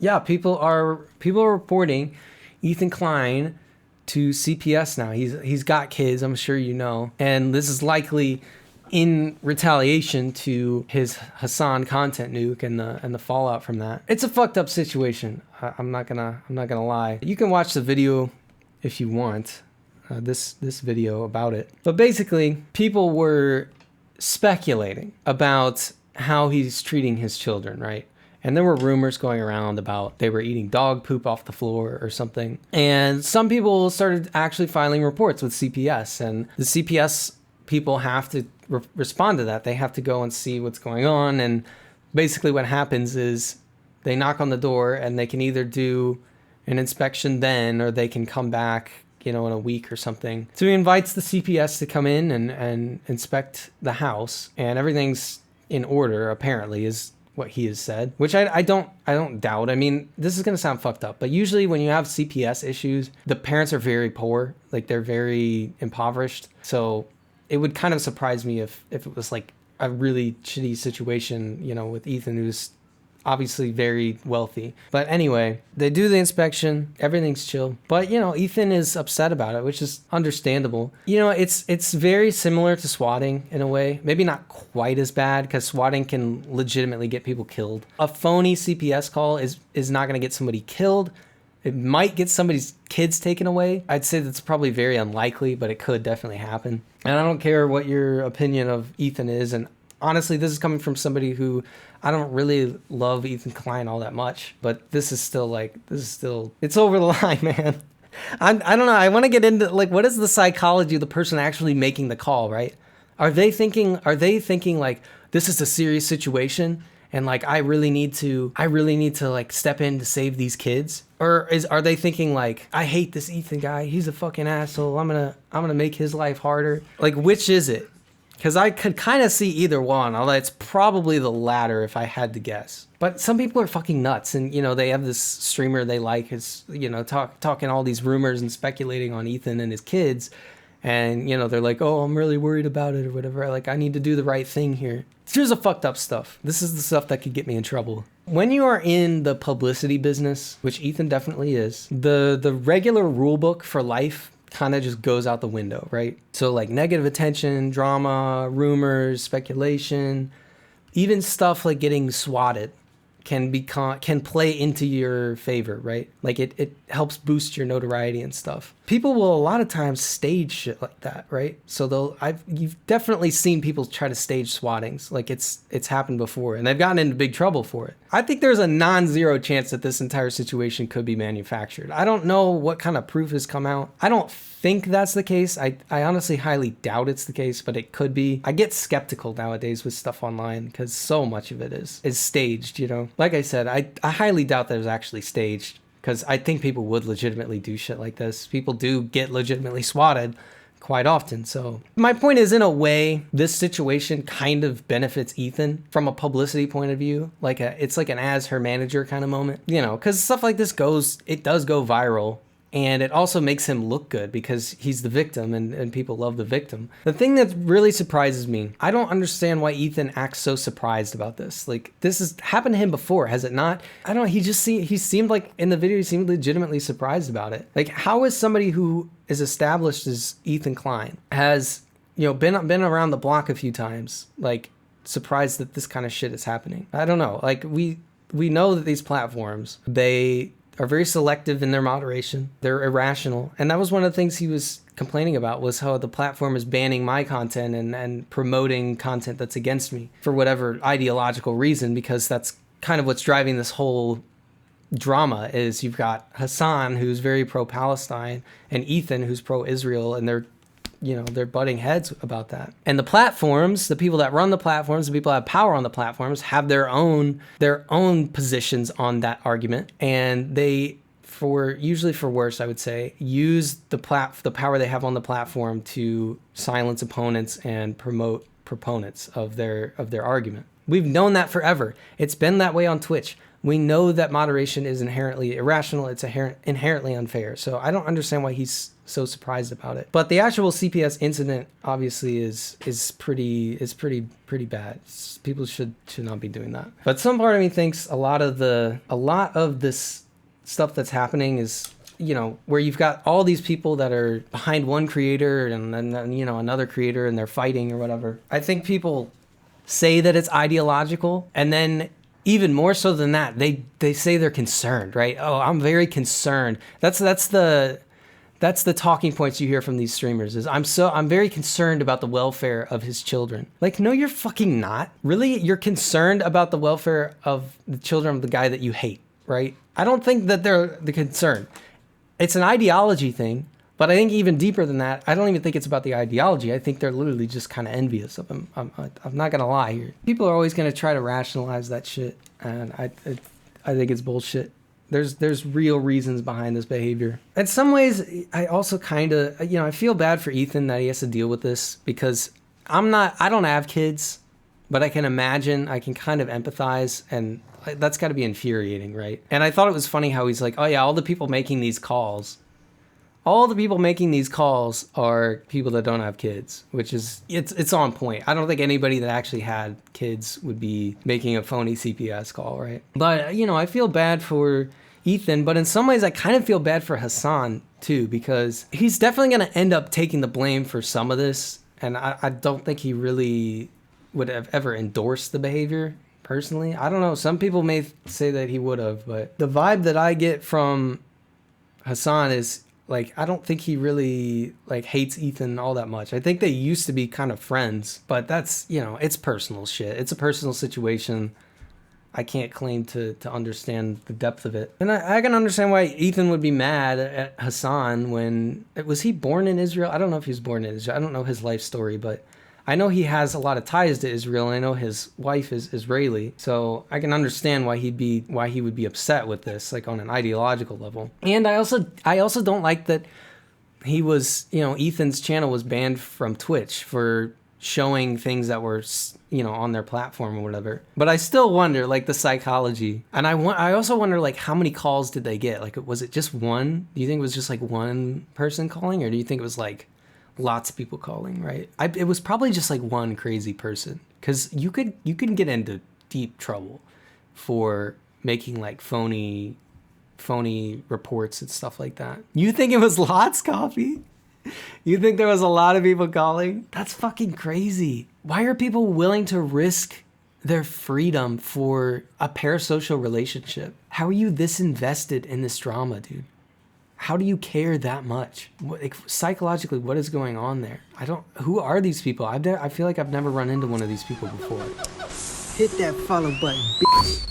Yeah, people are reporting Ethan Klein to CPS now. He's got kids, I'm sure you know, and this is likely in retaliation to his Hassan content nuke and the fallout from that. It's a fucked up situation. I'm not gonna lie. You can watch the video if you want, this video about it. But basically, people were speculating about how he's treating his children, right? And there were rumors going around about they were eating dog poop off the floor or something. And some people started actually filing reports with CPS, and the CPS people have to respond to that. They have to go and see what's going on. And basically what happens is they knock on the door and they can either do an inspection then, or they can come back, in a week or something. So he invites the CPS to come in and inspect the house, and everything's in order, apparently, is what he has said, which I don't doubt. I mean, this is going to sound fucked up, but usually when you have CPS issues, the parents are very poor, like they're very impoverished. So it would kind of surprise me if it was like a really shitty situation, with Ethan, who's obviously very wealthy. But anyway, they do the inspection, everything's chill. But Ethan is upset about it, which is understandable. It's very similar to swatting in a way. Maybe not quite as bad, because swatting can legitimately get people killed. A phony CPS call is not going to get somebody killed. It might get somebody's kids taken away. I'd say that's probably very unlikely, but it could definitely happen. And I don't care what your opinion of Ethan is, and honestly, this is coming from somebody who I don't really love Ethan Klein all that much, but this is still it's over the line, man. I don't know. I want to get into what is the psychology of the person actually making the call, right? Are they thinking like, this is a serious situation and like I really need to like step in to save these kids? Or are they thinking like, I hate this Ethan guy, he's a fucking asshole, I'm gonna make his life harder? Like, which is it? Because I could kind of see either one, although it's probably the latter if I had to guess. But some people are fucking nuts, and they have this streamer they like is talking all these rumors and speculating on Ethan and his kids, and they're like, oh, I'm really worried about it or whatever. Like, I need to do the right thing here. Here's the fucked up stuff. This is the stuff that could get me in trouble. When you are in the publicity business, which Ethan definitely is, the regular rule book for life kind of just goes out the window, right? So like negative attention, drama, rumors, speculation, even stuff like getting swatted can play into your favor, right? Like it helps boost your notoriety and stuff. People will a lot of times stage shit like that, right? So you've definitely seen people try to stage swattings. Like it's happened before, and they've gotten into big trouble for it. I think there's a non-zero chance that this entire situation could be manufactured. I don't know what kind of proof has come out. I don't think that's the case. I honestly highly doubt it's the case, but it could be. I get skeptical nowadays with stuff online because so much of it is staged, Like I said, I highly doubt that it was actually staged, because I think people would legitimately do shit like this. People do get legitimately swatted quite often. So my point is, in a way, this situation kind of benefits Ethan from a publicity point of view. It's like an as her manager kind of moment, because stuff like this does go viral. And it also makes him look good because he's the victim, and people love the victim. The thing that really surprises me, I don't understand why Ethan acts so surprised about this. Like, this has happened to him before, has it not? I don't know, he seemed like, in the video, he seemed legitimately surprised about it. Like, how is somebody who is established as Ethan Klein, has, been around the block a few times, like, surprised that this kind of shit is happening? I don't know. Like, we know that these platforms, they are very selective in their moderation. They're irrational. And that was one of the things he was complaining about, was how the platform is banning my content and promoting content that's against me for whatever ideological reason, because that's kind of what's driving this whole drama. Is you've got Hassan, who's very pro-Palestine, and Ethan, who's pro-Israel, and they're butting heads about that. And the platforms, the people that run the platforms, the people that have power on the platforms, have their own positions on that argument. And they, usually for worse, I would say, use the power they have on the platform to silence opponents and promote proponents of their argument. We've known that forever. It's been that way on Twitch. We know that moderation is inherently irrational. It's inherently unfair. So I don't understand why he's so surprised about it. But the actual CPS incident obviously is pretty bad. People should not be doing that. But some part of me thinks a lot of this stuff that's happening is, you know, where you've got all these people that are behind one creator and then, you know, another creator, and they're fighting or whatever. I think people say that it's ideological, and then even more so than that, they say they're concerned, right? Oh, I'm very concerned. That's the talking points you hear from these streamers is I'm very concerned about the welfare of his children. Like, no, you're fucking not. Really? You're concerned about the welfare of the children of the guy that you hate, right? I don't think that they're the concern. It's an ideology thing, but I think even deeper than that, I don't even think it's about the ideology. I think they're literally just kind of envious of him. I'm not gonna lie here. People are always gonna try to rationalize that shit, and I think it's bullshit. There's real reasons behind this behavior. In some ways, I also kind of, you know, I feel bad for Ethan that he has to deal with this, because I don't have kids, but I can imagine, I can kind of empathize, and that's got to be infuriating, right? And I thought it was funny how he's like, oh yeah, all the people making these calls are people that don't have kids, which is, it's on point. I don't think anybody that actually had kids would be making a phony CPS call, right? But, you know, I feel bad for Ethan, but in some ways I kind of feel bad for Hassan too, because he's definitely going to end up taking the blame for some of this, and I don't think he really would have ever endorsed the behavior. Personally, I don't know. Some people may say that he would have, but the vibe that I get from Hassan is like, I don't think he really like hates Ethan all that much. I think they used to be kind of friends, but that's, you know, it's personal shit. It's a personal situation. I can't claim to understand the depth of it. And I can understand why Ethan would be mad at Hassan when, was he born in Israel? I don't know if he was born in Israel. I don't know his life story, but I know he has a lot of ties to Israel, and I know his wife is Israeli, so I can understand why he would be upset with this, like on an ideological level. And I also don't like that he was, you know, Ethan's channel was banned from Twitch for showing things that were, you know, on their platform or whatever. But I still wonder, like, the psychology, and I also wonder, like, how many calls did they get? Like, was it just one? Do you think it was just like one person calling, or do you think it was like lots of people calling, right? It was probably just like one crazy person, because you could get into deep trouble for making like phony reports and stuff like that. You think it was lots, Coffee? You think there was a lot of people calling? That's fucking crazy. Why are people willing to risk their freedom for a parasocial relationship? How are you this invested in this drama, dude? How do you care that much? Like, psychologically, what is going on there? Who are these people? I feel like I've never run into one of these people before. Hit that follow button, bitch.